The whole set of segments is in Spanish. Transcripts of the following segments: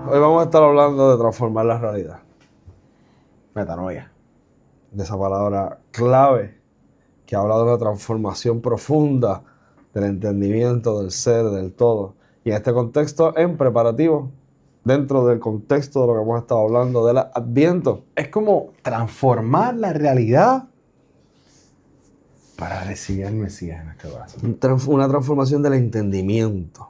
Hoy vamos a estar hablando de transformar la realidad. Metanoia. De esa palabra clave que habla de una transformación profunda del entendimiento, del ser, del todo. Y en este contexto, en preparativo, dentro del contexto de lo que hemos estado hablando del Adviento. Es como transformar la realidad para recibir al Mesías en nuestro corazón. Una transformación del entendimiento.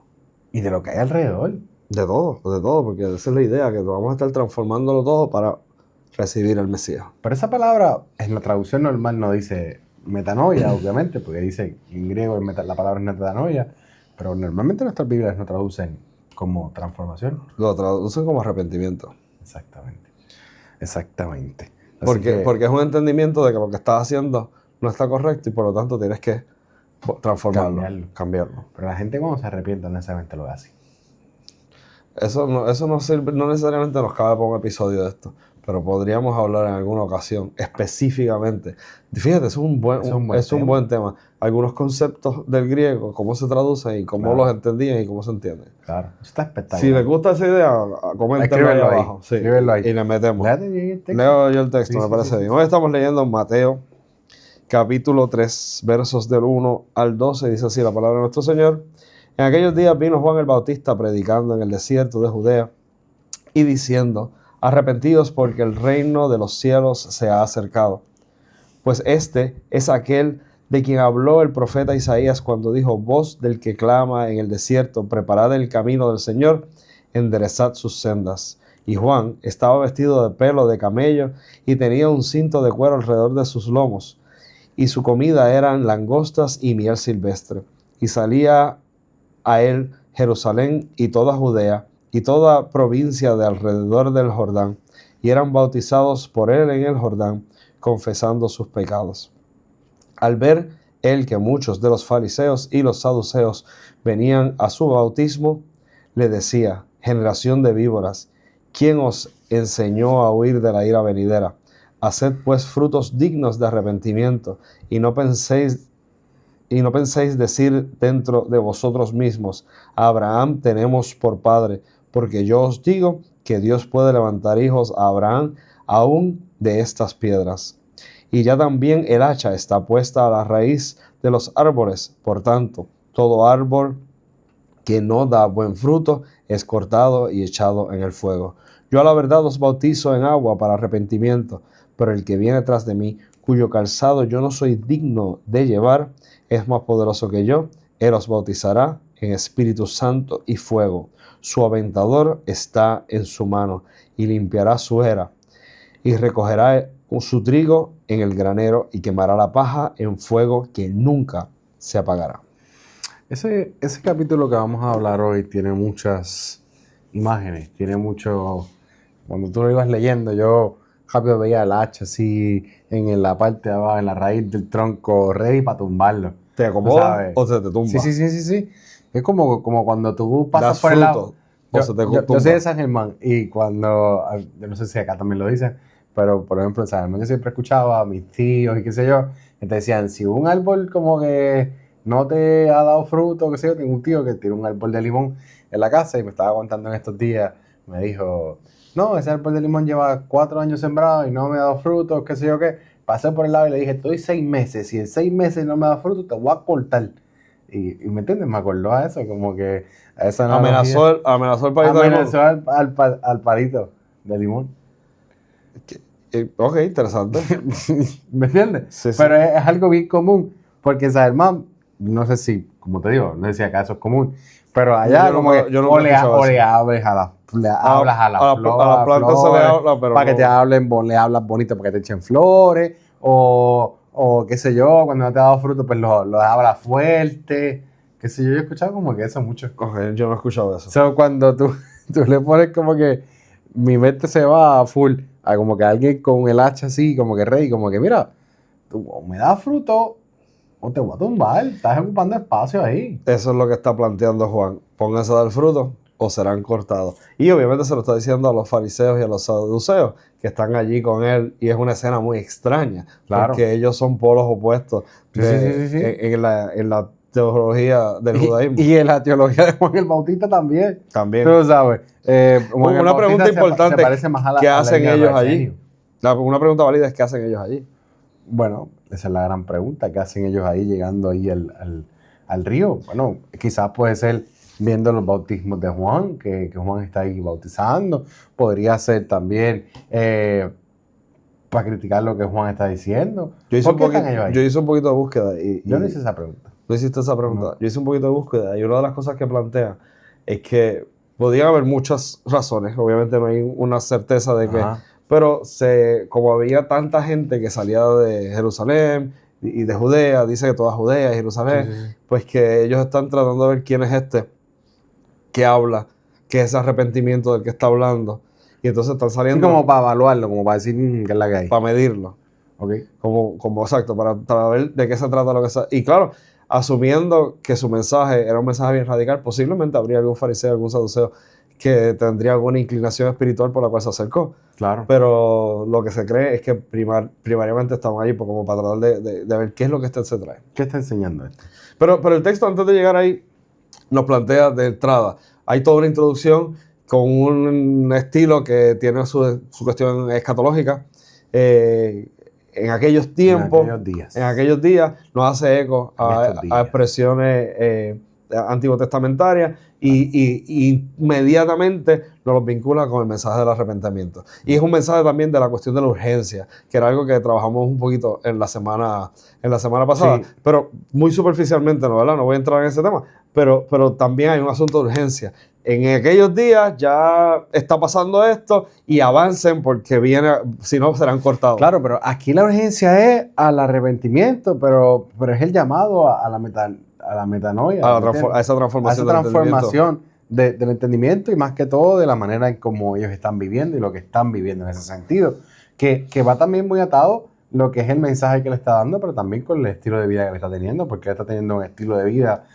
Y de lo que hay alrededor. De todo, porque esa es la idea, que vamos a estar transformándolo todo para recibir al Mesías. Pero esa palabra en la traducción normal no dice metanoia, obviamente, porque dice en griego la palabra es metanoia, pero normalmente nuestras Biblias no traducen como transformación. Lo traducen como arrepentimiento. Exactamente. Porque es un entendimiento de que lo que estás haciendo no está correcto y por lo tanto tienes que transformarlo, cambiarlo. Pero la gente cuando se arrepiente no necesariamente lo hace. Eso no sirve, no necesariamente nos cabe para un episodio de esto, pero podríamos hablar en alguna ocasión específicamente. Fíjate, es un buen tema. Algunos conceptos del griego, cómo se traducen y cómo los entendían y cómo se entienden. Claro, eso está espectacular. Si les gusta esa idea, coméntenlo ahí abajo. Sí, escríbelo ahí. Y le metemos. Leo yo el texto, me parece bien. Hoy estamos leyendo en Mateo, capítulo 3, versos del 1 al 12. Dice así la palabra de nuestro Señor. En aquellos días vino Juan el Bautista predicando en el desierto de Judea y diciendo: arrepentidos porque el reino de los cielos se ha acercado. Pues este es aquel de quien habló el profeta Isaías cuando dijo: voz del que clama en el desierto, preparad el camino del Señor, enderezad sus sendas. Y Juan estaba vestido de pelo de camello y tenía un cinto de cuero alrededor de sus lomos, y su comida eran langostas y miel silvestre. Y salía a él Jerusalén y toda Judea y toda provincia de alrededor del Jordán, y eran bautizados por él en el Jordán, confesando sus pecados. Al ver él que muchos de los fariseos y los saduceos venían a su bautismo, le decía: generación de víboras, ¿quién os enseñó a huir de la ira venidera? Haced pues frutos dignos de arrepentimiento, y no penséis decir dentro de vosotros mismos: a Abraham tenemos por padre, porque yo os digo que Dios puede levantar hijos a Abraham aún de estas piedras. Y ya también el hacha está puesta a la raíz de los árboles. Por tanto, todo árbol que no da buen fruto es cortado y echado en el fuego. Yo a la verdad os bautizo en agua para arrepentimiento, pero el que viene tras de mí, cuyo calzado yo no soy digno de llevar, es más poderoso que yo. Él os bautizará en Espíritu Santo y fuego. Su aventador está en su mano y limpiará su era y recogerá su trigo en el granero y quemará la paja en fuego que nunca se apagará. Ese capítulo que vamos a hablar hoy tiene muchas imágenes, tiene mucho... Cuando tú lo ibas leyendo, yo rápido veía el hacha así en la parte de abajo, en la raíz del tronco, ready para tumbarlo. ¿Te acomoda o se te tumba? Sí. Es como cuando tú pasas por el lado. Yo soy de San Germán y cuando... Yo no sé si acá también lo dicen, pero por ejemplo en San Germán yo siempre escuchaba a mis tíos y qué sé yo, que te decían, si un árbol como que no te ha dado fruto, qué sé yo, tengo un tío que tiene un árbol de limón en la casa y me estaba contando en estos días, me dijo, no, ese árbol de limón lleva 4 años sembrado y no me ha dado fruto, qué sé yo qué. Pasé por el lado y le dije, estoy 6 meses, si en 6 meses no me da fruto, te voy a cortar. Y me entiendes, me acordó a eso, como que a esa amenazó el palito de limón. Amenazó al palito de limón. Ok, interesante. ¿Me entiendes? Sí. Pero es algo bien común, porque en San Germán, no sé si, como te digo, no sé si acá eso es común, pero allá le hablas a las plantas se le habla, pero para que te hablen, le hablas bonito para que te echen flores, o qué sé yo, cuando no te ha dado fruto, pues lo hablas fuerte, qué sé yo, he escuchado como que eso mucho. Ok, yo no he escuchado eso. So, cuando tú le pones como que mi mente se va a full, a como que alguien con el hacha así, como que rey, como que mira, tú o me das fruto o te voy a tumbar, estás ocupando espacio ahí. Eso es lo que está planteando Juan. Pónganse a dar fruto o serán cortados. Y obviamente se lo está diciendo a los fariseos y a los saduceos que están allí con él, y es una escena muy extraña, claro, porque ellos son polos opuestos sí. en la teología del judaísmo. Y en la teología de Juan el Bautista también. También. Tú sabes. Una pregunta importante, se parece más a ¿qué hacen ellos allí? Una pregunta válida es ¿qué hacen ellos allí? Bueno, esa es la gran pregunta. ¿Qué hacen ellos ahí llegando ahí al río? Bueno, quizás puede ser viendo los bautismos de Juan, que Juan está ahí bautizando. Podría ser también para criticar lo que Juan está diciendo. Yo hice un poquito de búsqueda. Yo no hice esa pregunta. ¿No hiciste esa pregunta? No. Yo hice un poquito de búsqueda y una de las cosas que plantea es que podrían haber muchas razones. Obviamente no hay una certeza de que... Pero como había tanta gente que salía de Jerusalén y de Judea, dice que toda Judea y Jerusalén, sí. Pues que ellos están tratando de ver quién es que habla, que es ese arrepentimiento del que está hablando. Y entonces están saliendo... Sí, como para evaluarlo, como para decir qué es la que hay. Para medirlo. Okay. Como exacto, para ver de qué se trata lo que sea. Y claro, asumiendo que su mensaje era un mensaje bien radical, posiblemente habría algún fariseo, algún saduceo que tendría alguna inclinación espiritual por la cual se acercó. Claro. Pero lo que se cree es que primariamente estamos ahí como para tratar de ver qué es lo que se trae. ¿Qué está enseñando esto? Pero el texto, antes de llegar ahí, nos plantea de entrada. Hay toda una introducción con un estilo que tiene su cuestión escatológica. En aquellos tiempos, en aquellos días, nos hace eco a expresiones antiguo testamentarias y inmediatamente nos los vincula con el mensaje del arrepentimiento. Y es un mensaje también de la cuestión de la urgencia, que era algo que trabajamos un poquito en la semana pasada, sí. Pero muy superficialmente, ¿no? ¿Verdad? No voy a entrar en ese tema, pero también hay un asunto de urgencia. En aquellos días ya está pasando esto y avancen porque viene, si no serán cortados. Claro, pero aquí la urgencia es al arrepentimiento, pero es el llamado a la metanoia. A esa transformación. Del entendimiento y más que todo de la manera en cómo ellos están viviendo y lo que están viviendo en ese sentido. Que va también muy atado lo que es el mensaje que le está dando, pero también con el estilo de vida que le está teniendo, porque él está teniendo un estilo de vida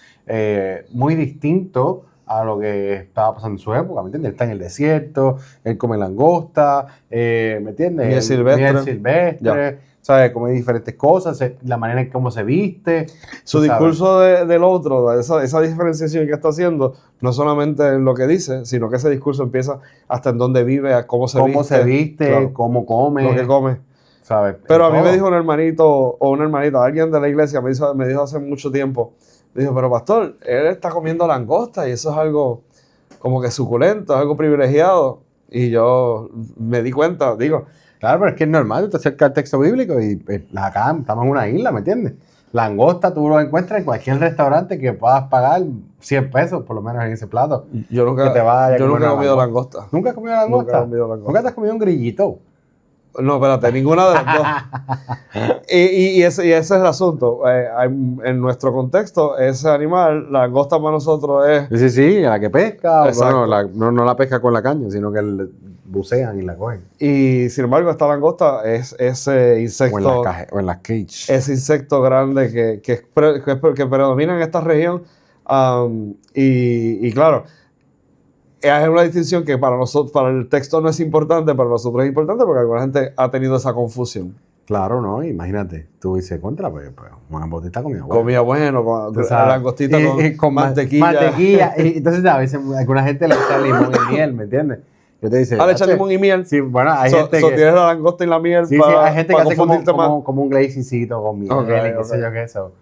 muy distinto a lo que estaba pasando en su época, ¿me entiendes? Él está en el desierto, él come langosta, ¿me entiendes? Miel silvestre, ¿sabes? Come diferentes cosas, la manera en cómo se viste. Su discurso del otro, esa diferenciación que está haciendo, no solamente en lo que dice, sino que ese discurso empieza hasta en dónde vive, cómo se viste, claro, cómo come. Lo que come. ¿Sabes? Pero a mí me dijo un hermanito o una hermanita, alguien de la iglesia me dijo hace mucho tiempo, dijo, pero pastor, él está comiendo langosta y eso es algo como que suculento, es algo privilegiado. Y yo me di cuenta, digo... Claro, pero es que es normal, tú te acercas al texto bíblico y acá estamos en una isla, ¿me entiendes? Langosta tú lo encuentras en cualquier restaurante que puedas pagar 100 pesos por lo menos en ese plato. Yo nunca he comido langosta. ¿Nunca has comido langosta? ¿Nunca te has comido un grillito? No, espérate, ninguna de las dos. y ese es el asunto. En nuestro contexto, ese animal, la langosta para nosotros es... Sí, la que pesca. Bueno, no la pesca con la caña, sino que bucean y la cogen. Y sin embargo, esta langosta es ese insecto... O en las cages. Ese insecto grande que predomina en esta región. Y claro... Es una distinción que para nosotros, para el texto no es importante, para nosotros es importante porque alguna gente ha tenido esa confusión. Claro, ¿no? Imagínate, tú dices, pues Juan Bautista comía bueno. Comía bueno, con langostita con mantequilla. Mantequilla, y entonces a veces alguna gente le echa limón y miel, ¿me entiendes? Yo te dice, le echan limón y miel. Sí, bueno, hay gente que... tienes la langosta y la miel sí, hay gente que hace como un glazingcito con miel y qué sé yo qué eso.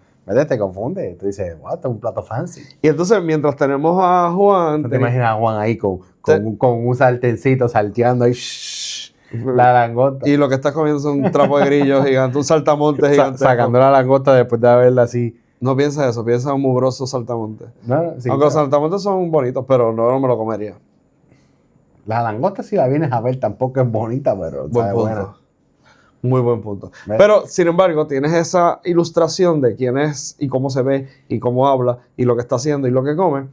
Te confunde, tú dices, wow, esto es un plato fancy. Y entonces, mientras tenemos a Juan... ¿No te imaginas a Juan ahí con un sartencito salteando ahí la langosta? Y lo que estás comiendo son un trapo de grillo gigante, un saltamonte gigante. Sacando la langosta después de haberla así. No piensa eso, piensa en un mugroso saltamonte. No, sí, aunque los saltamontes son bonitos, pero no me lo comería. La langosta, si la vienes a ver, tampoco es bonita, pero sabe buena. Muy buen punto. Pero, sin embargo, tienes esa ilustración de quién es y cómo se ve y cómo habla y lo que está haciendo y lo que come.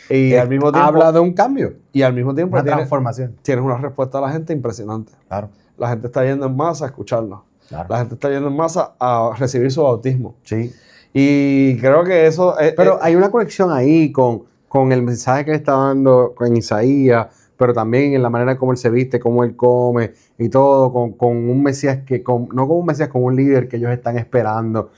Y al mismo tiempo... Habla de un cambio. Y al mismo tiempo... Una transformación. Tienes una respuesta a la gente impresionante. Claro. La gente está yendo en masa a escucharlo. Claro. La gente está yendo en masa a recibir su bautismo. Sí. Y creo que eso... Pero hay una conexión ahí con el mensaje que le está dando en Isaías, pero también en la manera como él se viste, cómo él come y todo, con un Mesías no con un Mesías, con un líder que ellos están esperando,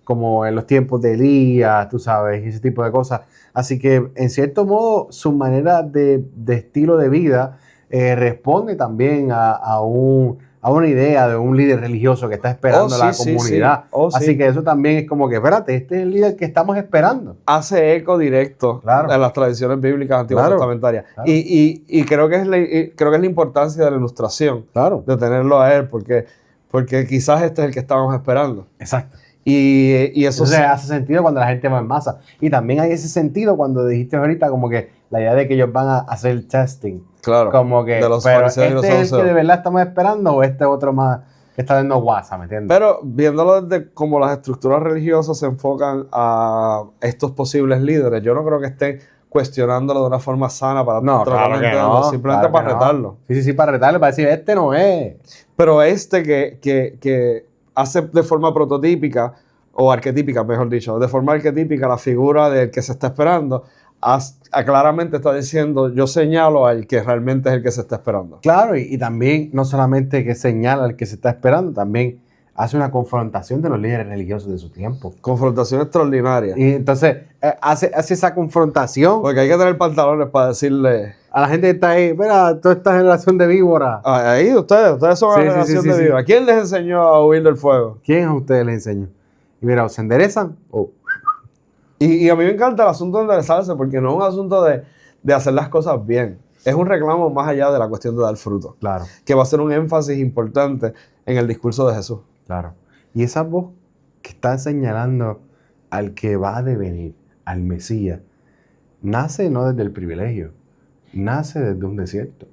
como en los tiempos de Elías, tú sabes, y ese tipo de cosas. Así que, en cierto modo, su manera de estilo de vida responde también a una idea de un líder religioso que está esperando a la comunidad. Así que eso también es como que, espérate, este es el líder que estamos esperando. Hace eco directo en las tradiciones bíblicas antiguas testamentarias. Claro. Y creo que es la importancia de la ilustración, de tenerlo a él, porque quizás este es el que estábamos esperando. Exacto. Y eso hace sentido cuando la gente va en masa. Y también hay ese sentido cuando dijiste ahorita como que la idea de que ellos van a hacer testing. Claro. Como que, de los pero fariseos y los ¿este es el que de verdad estamos esperando o este otro más que está dando WhatsApp, ¿me entiendes? Pero viéndolo desde como las estructuras religiosas se enfocan a estos posibles líderes, yo no creo que estén cuestionándolo de una forma sana para simplemente para retarlo. Sí, para retarlo, para decir, este no es. Pero que hace de forma prototípica, o arquetípica, mejor dicho, de forma arquetípica la figura del que se está esperando, claramente está diciendo, yo señalo al que realmente es el que se está esperando. Claro, y también no solamente que señala al que se está esperando, también hace una confrontación de los líderes religiosos de su tiempo. Confrontación extraordinaria. Y entonces hace esa confrontación. Porque hay que tener pantalones para decirle a la gente que está ahí, mira, toda esta generación de víboras. Ahí ustedes son la generación de víboras. ¿Quién les enseñó a huir del fuego? ¿Quién a ustedes les enseñó? Y mira, o se enderezan o... Y a mí me encanta el asunto de enderezarse porque no es un asunto de hacer las cosas bien. Es un reclamo más allá de la cuestión de dar fruto. Claro. Que va a ser un énfasis importante en el discurso de Jesús. Claro. Y esa voz que está señalando al que va a devenir, al Mesías, nace no desde el privilegio, nace desde un desierto.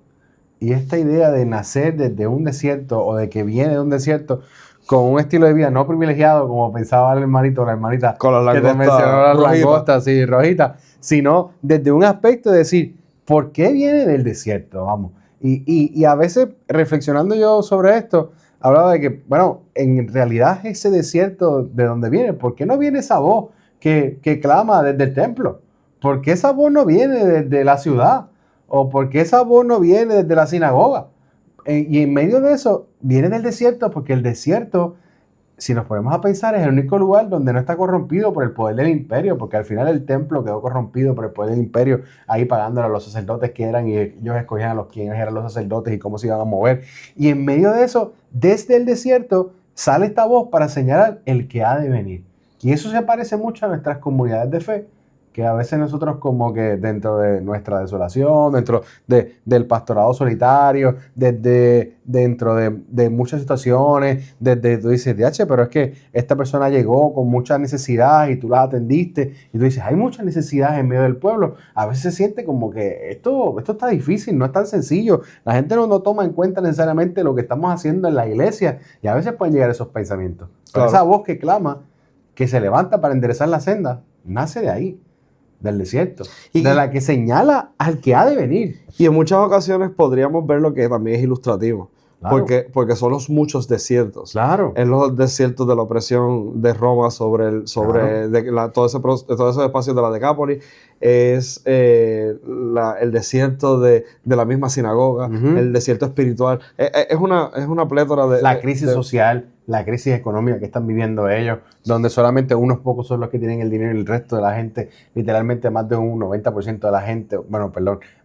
Y esta idea de nacer desde un desierto o de que viene de un desierto con un estilo de vida no privilegiado, como pensaba el hermanito o la hermanita con las que te mencionó, las langostas, sí, rojitas, sino desde un aspecto de decir, ¿por qué viene del desierto? Vamos. Y a veces, reflexionando yo sobre esto, hablaba de que, bueno, en realidad ese desierto de donde viene, ¿por qué no viene esa voz que clama desde el templo? ¿Por qué esa voz no viene desde la ciudad? ¿O por qué esa voz no viene desde la sinagoga? Y en medio de eso, viene del desierto, porque el desierto, si nos ponemos a pensar, es el único lugar donde no está corrompido por el poder del imperio, porque al final el templo quedó corrompido por el poder del imperio, ahí pagándole a los sacerdotes que eran, y ellos escogían a los quienes eran los sacerdotes y cómo se iban a mover. Y en medio de eso, desde el desierto, sale esta voz para señalar el que ha de venir. Y eso se parece mucho a nuestras comunidades de fe, que a veces nosotros como que dentro de nuestra desolación, dentro del pastorado solitario, dentro de muchas situaciones, tú dices, DH, pero es que esta persona llegó con muchas necesidades y tú las atendiste, y tú dices, hay muchas necesidades en medio del pueblo. A veces se siente como que esto está difícil, no es tan sencillo. La gente no toma en cuenta necesariamente lo que estamos haciendo en la iglesia, y a veces pueden llegar esos pensamientos. Pero esa voz que clama, que se levanta para enderezar la senda, nace de ahí, del desierto, de la que señala al que ha de venir. Y en muchas ocasiones podríamos ver lo que también es ilustrativo, claro. porque son los muchos desiertos. Claro. En los desiertos de la opresión de Roma claro. Todos esos espacios de la Decápolis, es el desierto de la misma sinagoga, el desierto espiritual. Es una plétora de... La crisis social, la crisis económica que están viviendo ellos, donde solamente unos pocos son los que tienen el dinero y el resto de la gente, literalmente más de un 90% de la gente,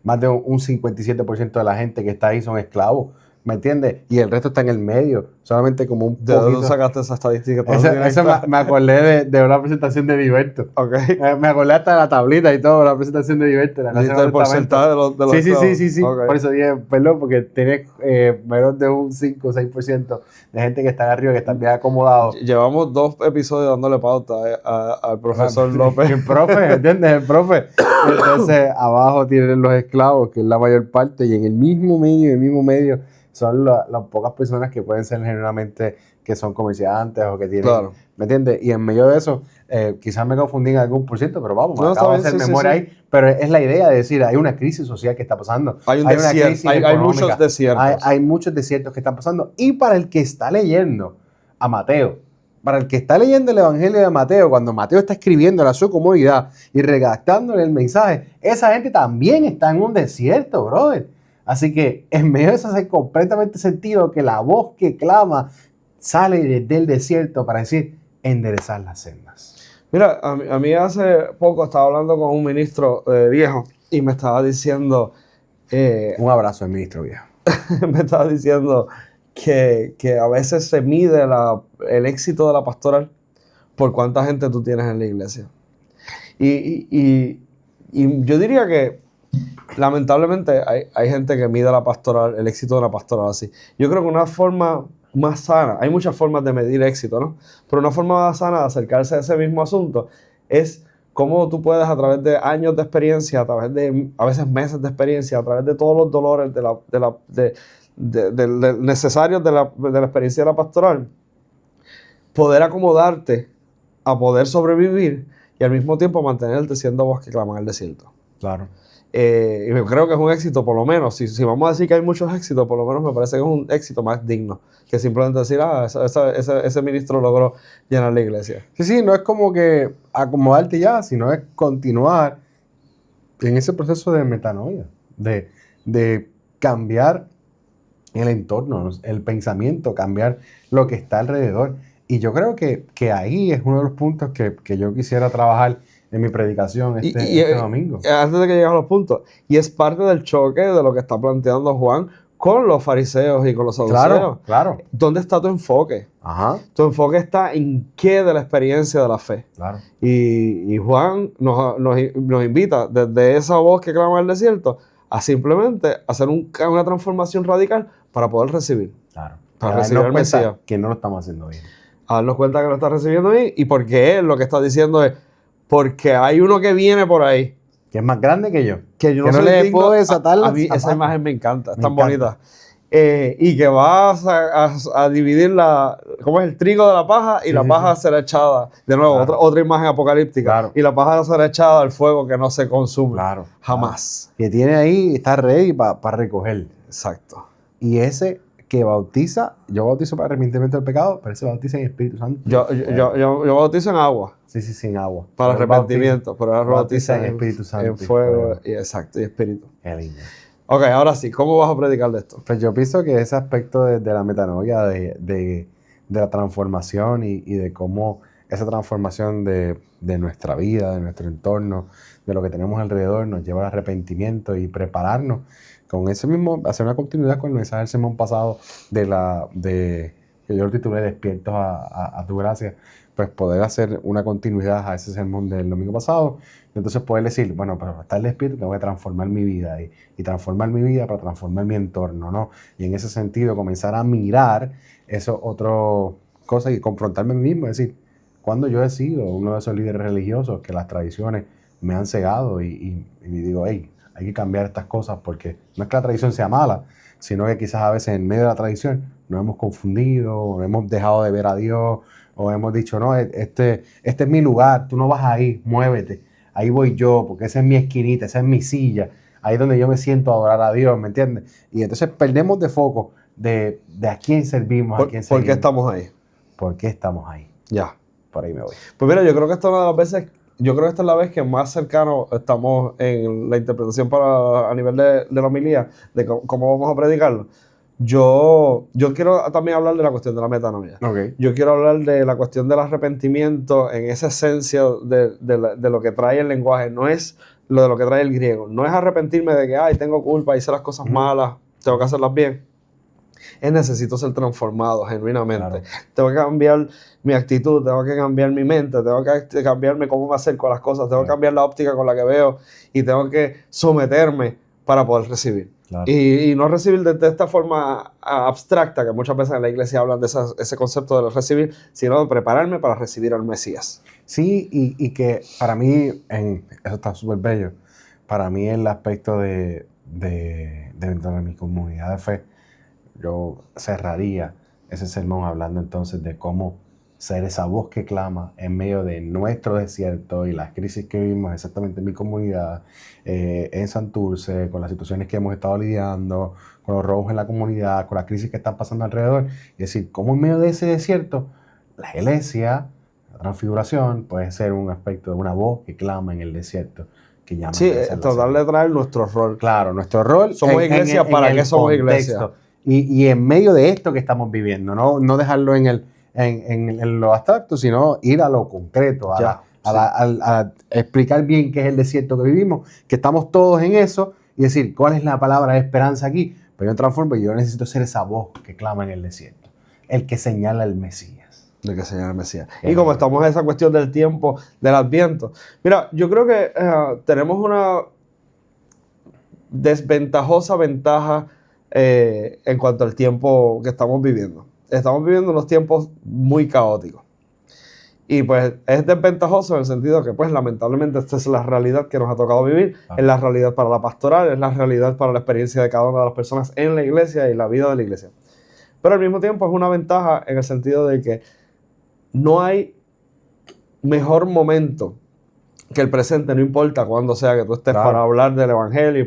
más de un 57% de la gente que está ahí son esclavos. ¿Me entiendes? Y el resto está en el medio, solamente como un poquito. ¿De dónde sacaste esa estadística? Eso me acordé de una presentación de Diverto. Okay. Me acordé hasta de la tablita y todo, la presentación de Diverto. El porcentaje de los Sí. Okay. Por eso dije, perdón, porque tiene menos de un 5 o 6% de gente que está arriba, que están bien acomodados. Llevamos 2 episodios dándole pauta al profesor López. El profe, ¿entiendes? El profe. Entonces, abajo tienen los esclavos, que es la mayor parte, y en el mismo medio, son las pocas personas que pueden ser genuinamente que son comerciantes o que tienen, claro. ¿Me entiendes? Y en medio de eso, quizás me confundí en algún por ciento, pero vamos, acabo de hacer memoria ahí, pero es la idea de decir, hay una crisis social que está pasando. Hay muchos desiertos. Hay muchos desiertos que están pasando. Y para el que está leyendo a Mateo, para el que está leyendo el Evangelio de Mateo, cuando Mateo está escribiendo a su comunidad y redactándole el mensaje, esa gente también está en un desierto, brother. Así que en medio de eso hace completamente sentido que la voz que clama sale desde el desierto para decir, enderezar las sendas. Mira, a mí hace poco estaba hablando con un ministro viejo y me estaba diciendo... un abrazo al ministro viejo. Me estaba diciendo que a veces se mide el éxito de la pastoral por cuánta gente tú tienes en la iglesia. Y yo diría que lamentablemente hay gente que mide la pastoral, el éxito de la pastoral así. Yo creo que una forma más sana, hay muchas formas de medir éxito, ¿no? Pero una forma más sana de acercarse a ese mismo asunto es cómo tú puedes, a través de años de experiencia, a través de a veces meses de experiencia, a través de todos los dolores necesarios de la experiencia de la pastoral, poder acomodarte a poder sobrevivir y al mismo tiempo mantenerte siendo voz que clama en el desierto. Claro. Y creo que es un éxito, por lo menos, si vamos a decir que hay muchos éxitos, por lo menos me parece que es un éxito más digno que simplemente decir, ese ministro logró llenar la iglesia. Sí, no es como que acomodarte ya, sino es continuar en ese proceso de metanoia, de cambiar el entorno, el pensamiento, cambiar lo que está alrededor. Y yo creo que ahí es uno de los puntos que yo quisiera trabajar en mi predicación este domingo. Antes de que llegues a los puntos, y es parte del choque de lo que está planteando Juan con los fariseos y con los saduceos. Claro. ¿Dónde está tu enfoque? Ajá. Tu enfoque está en qué de la experiencia de la fe. Claro. Y Juan nos invita desde esa voz que clama en el desierto a simplemente hacer una transformación radical para poder recibir. Claro. Para recibir al Mesías. Que no lo estamos haciendo bien. A darnos cuenta que lo está recibiendo bien y porque él lo que está diciendo es porque hay uno que viene por ahí. Que es más grande que yo. Que yo no le puedo desatar a mí esa imagen me encanta, es tan bonita. Y que vas a dividir ¿cómo es? El trigo de la paja y la paja será echada. De nuevo, otra imagen apocalíptica. Claro. Y la paja será echada al fuego que no se consume. Claro. Jamás. Que tiene ahí, está ready para recoger. Exacto. Y ese que bautiza, yo bautizo para arrepentimiento del pecado, pero ese bautiza en Espíritu Santo. Yo bautizo en agua. Sí, sin agua. Para arrepentimiento, pero ahora bautiza en Espíritu Santo. En fuego, y espíritu. Qué lindo. Ok, ahora sí, ¿cómo vas a predicar de esto? Pues yo pienso que ese aspecto de la metanoia, de la transformación y de cómo esa transformación de nuestra vida, de nuestro entorno, de lo que tenemos alrededor, nos lleva al arrepentimiento y prepararnos con ese mismo, hacer una continuidad con el mensaje del sermón pasado que yo lo titulé Despiertos a tu gracia, pues poder hacer una continuidad a ese sermón del domingo pasado. Entonces poder decir, bueno, para estar despierto tengo que transformar mi vida y transformar mi vida para transformar mi entorno, ¿no? Y en ese sentido comenzar a mirar eso otras cosas y confrontarme a mí mismo, es decir, cuando yo he sido uno de esos líderes religiosos que las tradiciones me han cegado y digo, hey, hay que cambiar estas cosas porque no es que la tradición sea mala, sino que quizás a veces en medio de la tradición nos hemos confundido, o hemos dejado de ver a Dios, o hemos dicho, no, este es mi lugar, tú no vas ahí, muévete, ahí voy yo, porque esa es mi esquinita, esa es mi silla, ahí es donde yo me siento a adorar a Dios, ¿me entiendes? Y entonces perdemos de foco de a quién servimos, a quién servimos. ¿Por qué estamos ahí? ¿Por qué estamos ahí? Ya. Por ahí me voy. Pues mira, yo creo que esta es una de las veces, yo creo que esta es la vez que más cercano estamos en la interpretación a nivel de la homilía, de cómo vamos a predicarlo. Yo quiero también hablar de la cuestión de la metanoia. Okay. Yo quiero hablar de la cuestión del arrepentimiento en esa esencia de lo que trae el lenguaje. No es lo de lo que trae el griego. No es arrepentirme de que, ay, tengo culpa, hice las cosas malas, tengo que hacerlas bien. Necesito ser transformado genuinamente. Claro. Tengo que cambiar mi actitud, tengo que cambiar mi mente, tengo que cambiarme cómo me acerco a las cosas, tengo que cambiar la óptica con la que veo y tengo que someterme para poder recibir. Claro. Y no recibir de esta forma abstracta, que muchas veces en la iglesia hablan de ese concepto de recibir, sino de prepararme para recibir al Mesías. Sí, y que para mí, eso está súper bello, para mí el aspecto de mi comunidad de fe, yo cerraría ese sermón hablando entonces de cómo ser esa voz que clama en medio de nuestro desierto y las crisis que vivimos exactamente en mi comunidad, en Santurce, con las situaciones que hemos estado lidiando, con los robos en la comunidad, con las crisis que están pasando alrededor. Y decir, cómo en medio de ese desierto, la iglesia, la transfiguración, puede ser un aspecto de una voz que clama en el desierto. Que llama tratar de traer nuestro rol. Claro, nuestro rol. Somos iglesia, ¿para qué somos iglesia? Y en medio de esto que estamos viviendo, no dejarlo en en lo abstracto, sino ir a lo concreto, a explicar bien qué es el desierto que vivimos, que estamos todos en eso, y decir, ¿cuál es la palabra de esperanza aquí? Pero yo transformo y yo necesito ser esa voz que clama en el desierto, el que señala el Mesías. El que señala el Mesías. Y como estamos en esa cuestión del tiempo, del Adviento, mira, yo creo que tenemos una desventajosa ventaja en cuanto al tiempo que estamos viviendo. Estamos viviendo unos tiempos muy caóticos. Y pues es desventajoso en el sentido que pues lamentablemente esta es la realidad que nos ha tocado vivir, es la realidad para la pastoral, es la realidad para la experiencia de cada una de las personas en la iglesia y la vida de la iglesia. Pero al mismo tiempo es una ventaja en el sentido de que no hay mejor momento que el presente, no importa cuándo sea que tú estés para hablar del evangelio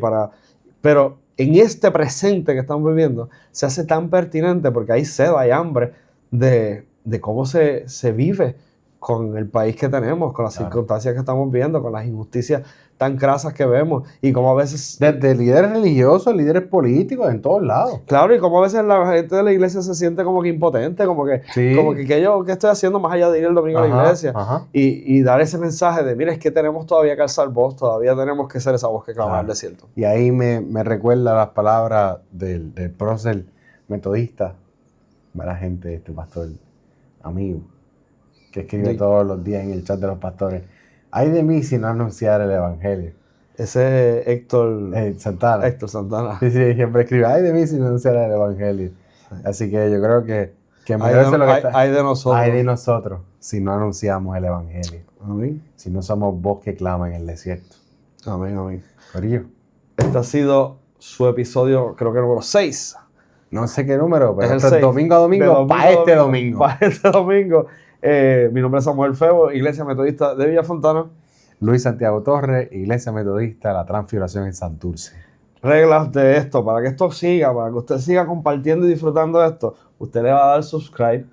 pero en este presente que estamos viviendo se hace tan pertinente porque hay sed, hay hambre de cómo se vive con el país que tenemos, con las circunstancias que estamos viendo, con las injusticias tan crasas que vemos y como a veces... Desde líderes religiosos, líderes políticos, en todos lados. Claro, y como a veces la gente de la iglesia se siente como que impotente, como que ¿qué estoy haciendo más allá de ir el domingo a la iglesia? Y dar ese mensaje de, mira, es que tenemos todavía que alzar voz, todavía tenemos que ser esa voz que clama al desierto. Y ahí me recuerda las palabras del prócer metodista, la gente, este pastor amigo, que escribe todos los días en el chat de los pastores. Ay de mí si no anunciar el evangelio. Ese es Héctor Santana. Héctor Santana. Sí, siempre escribe, ay de mí si no anunciar el evangelio. Sí. Así que yo creo que hay de nosotros. Hay de nosotros si no anunciamos el evangelio. Amén. Si no somos voz que clama en el desierto. Amén, amén. Corillo. Este ha sido su episodio, creo que número 6. No sé qué número, pero es el domingo a domingo para este domingo. Para este domingo. Mi nombre es Samuel Febo, Iglesia Metodista de Villafontana. Luis Santiago Torres, Iglesia Metodista, La Transfiguración en Santurce. Reglas de esto, para que esto siga, para que usted siga compartiendo y disfrutando de esto, usted le va a dar subscribe.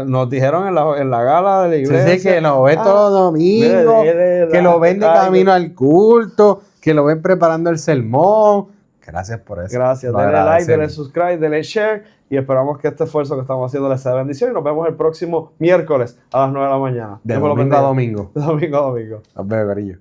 Nos dijeron en la gala de la iglesia. Sí, que lo ve todos los domingos, que lo ven de camino al culto, que lo ven preparando el sermón. Gracias por eso. Gracias. Denle like, denle subscribe, denle share y esperamos que este esfuerzo que estamos haciendo les sea de bendición y nos vemos el próximo miércoles a las 9 de la mañana. De domingo a domingo. De domingo a domingo. Nos vemos, cariño.